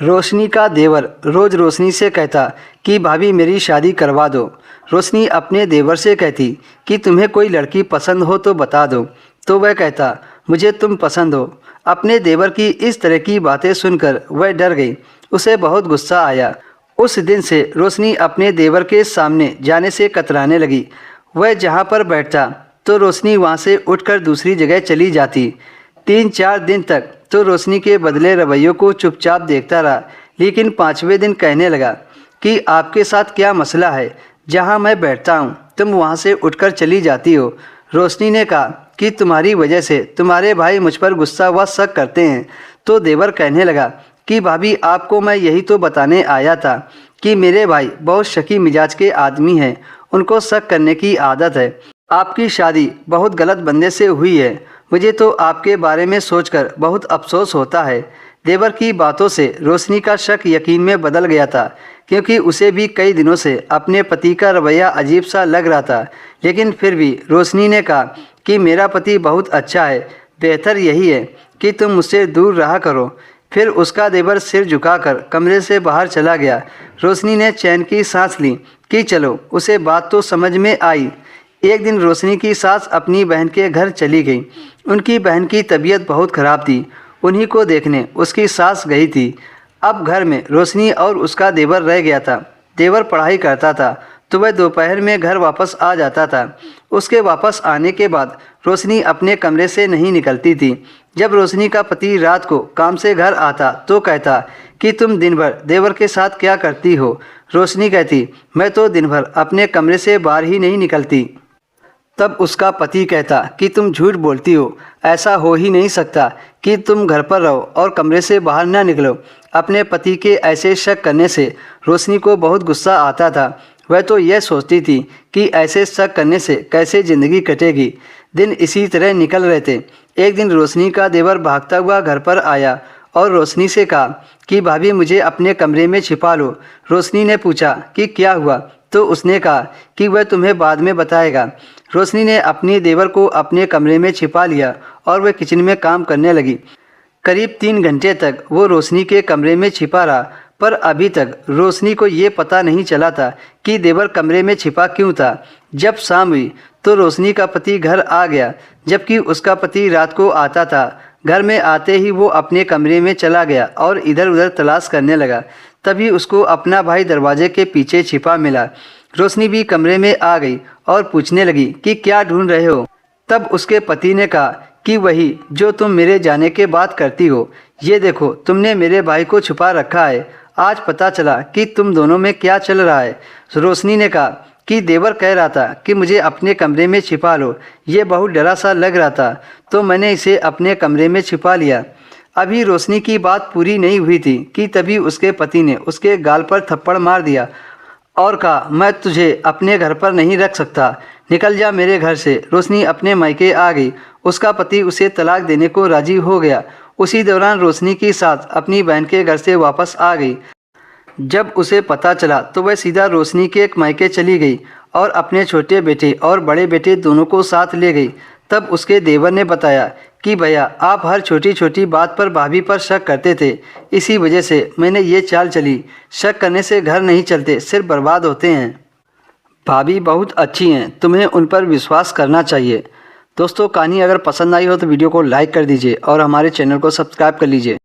रोशनी का देवर रोज़ रोशनी से कहता कि भाभी मेरी शादी करवा दो। रोशनी अपने देवर से कहती कि तुम्हें कोई लड़की पसंद हो तो बता दो। तो वह कहता मुझे तुम पसंद हो। अपने देवर की इस तरह की बातें सुनकर वह डर गई। उसे बहुत गुस्सा आया। उस दिन से रोशनी अपने देवर के सामने जाने से कतराने लगी। वह जहाँ पर बैठता तो रोशनी वहाँ से उठकर दूसरी जगह चली जाती। 3-4 दिन तक तो रोशनी के बदले रवैयों को चुपचाप देखता रहा, लेकिन 5वें दिन कहने लगा कि आपके साथ क्या मसला है, जहाँ मैं बैठता हूँ तुम वहाँ से उठकर चली जाती हो। रोशनी ने कहा कि तुम्हारी वजह से तुम्हारे भाई मुझ पर गुस्सा व शक करते हैं। तो देवर कहने लगा कि भाभी आपको मैं यही तो बताने आया था कि मेरे भाई बहुत शकी मिजाज के आदमी हैं, उनको शक करने की आदत है। आपकी शादी बहुत गलत बंदे से हुई है। मुझे तो आपके बारे में सोचकर बहुत अफसोस होता है। देवर की बातों से रोशनी का शक यकीन में बदल गया था, क्योंकि उसे भी कई दिनों से अपने पति का रवैया अजीब सा लग रहा था। लेकिन फिर भी रोशनी ने कहा कि मेरा पति बहुत अच्छा है, बेहतर यही है कि तुम मुझसे दूर रहा करो। फिर उसका देवर सिर झुकाकर कमरे से बाहर चला गया। रोशनी ने चैन की सांस ली कि चलो उसे बात तो समझ में आई। एक दिन रोशनी की सास अपनी बहन के घर चली गई। उनकी बहन की तबीयत बहुत ख़राब थी। उन्हीं को देखने उसकी सास गई थी। अब घर में रोशनी और उसका देवर रह गया था। देवर पढ़ाई करता था तो वह दोपहर में घर वापस आ जाता था। उसके वापस आने के बाद रोशनी अपने कमरे से नहीं निकलती थी। जब रोशनी का पति रात को काम से घर आता तो कहता कि तुम दिन भर देवर के साथ क्या करती हो। रोशनी कहती मैं तो दिन भर अपने कमरे से बाहर ही नहीं निकलती। तब उसका पति कहता कि तुम झूठ बोलती हो, ऐसा हो ही नहीं सकता कि तुम घर पर रहो और कमरे से बाहर ना निकलो। अपने पति के ऐसे शक करने से रोशनी को बहुत गुस्सा आता था। वह तो यह सोचती थी कि ऐसे शक करने से कैसे ज़िंदगी कटेगी। दिन इसी तरह निकल रहे थे। एक दिन रोशनी का देवर भागता हुआ घर पर आया और रोशनी से कहा कि भाभी मुझे अपने कमरे में छिपा लो। रोशनी ने पूछा कि क्या हुआ, तो उसने कहा कि वह तुम्हें बाद में बताएगा। रोशनी ने अपने देवर को अपने कमरे में छिपा लिया और वह किचन में काम करने लगी। करीब 3 घंटे तक वो रोशनी के कमरे में छिपा रहा, पर अभी तक रोशनी को ये पता नहीं चला था कि देवर कमरे में छिपा क्यों था। जब शाम हुई तो रोशनी का पति घर आ गया, जबकि उसका पति रात को आता था। घर में आते ही वो अपने कमरे में चला गया और इधर उधर तलाश करने लगा। तभी उसको अपना भाई दरवाजे के पीछे छिपा मिला। रोशनी भी कमरे में आ गई और पूछने लगी कि क्या ढूंढ रहे हो। तब उसके पति ने कहा कि वही जो तुम मेरे जाने के बाद करती हो। ये देखो तुमने मेरे भाई को छुपा रखा है। आज पता चला कि तुम दोनों में क्या चल रहा है। रोशनी ने कहा कि देवर कह रहा था कि मुझे अपने कमरे में छिपा लो। ये बहुत डरा सा लग रहा था तो मैंने इसे अपने कमरे में छिपा लिया। अभी रोशनी की बात पूरी नहीं हुई थी कि तभी उसके पति ने उसके गाल पर थप्पड़ मार दिया और कहा मैं तुझे अपने घर पर नहीं रख सकता, निकल जा मेरे घर से। रोशनी अपने मायके आ गई। उसका पति उसे तलाक देने को राजी हो गया। उसी दौरान रोशनी की सास अपनी बहन के घर से वापस आ गई। जब उसे पता चला तो वह सीधा रोशनी के एक मायके चली गई और अपने छोटे बेटे और बड़े बेटे दोनों को साथ ले गई। तब उसके देवर ने बताया कि भैया आप हर छोटी छोटी बात पर भाभी पर शक करते थे, इसी वजह से मैंने ये चाल चली। शक करने से घर नहीं चलते, सिर्फ बर्बाद होते हैं। भाभी बहुत अच्छी हैं, तुम्हें उन पर विश्वास करना चाहिए। दोस्तों कहानी अगर पसंद आई हो तो वीडियो को लाइक कर दीजिए और हमारे चैनल को सब्सक्राइब कर लीजिए।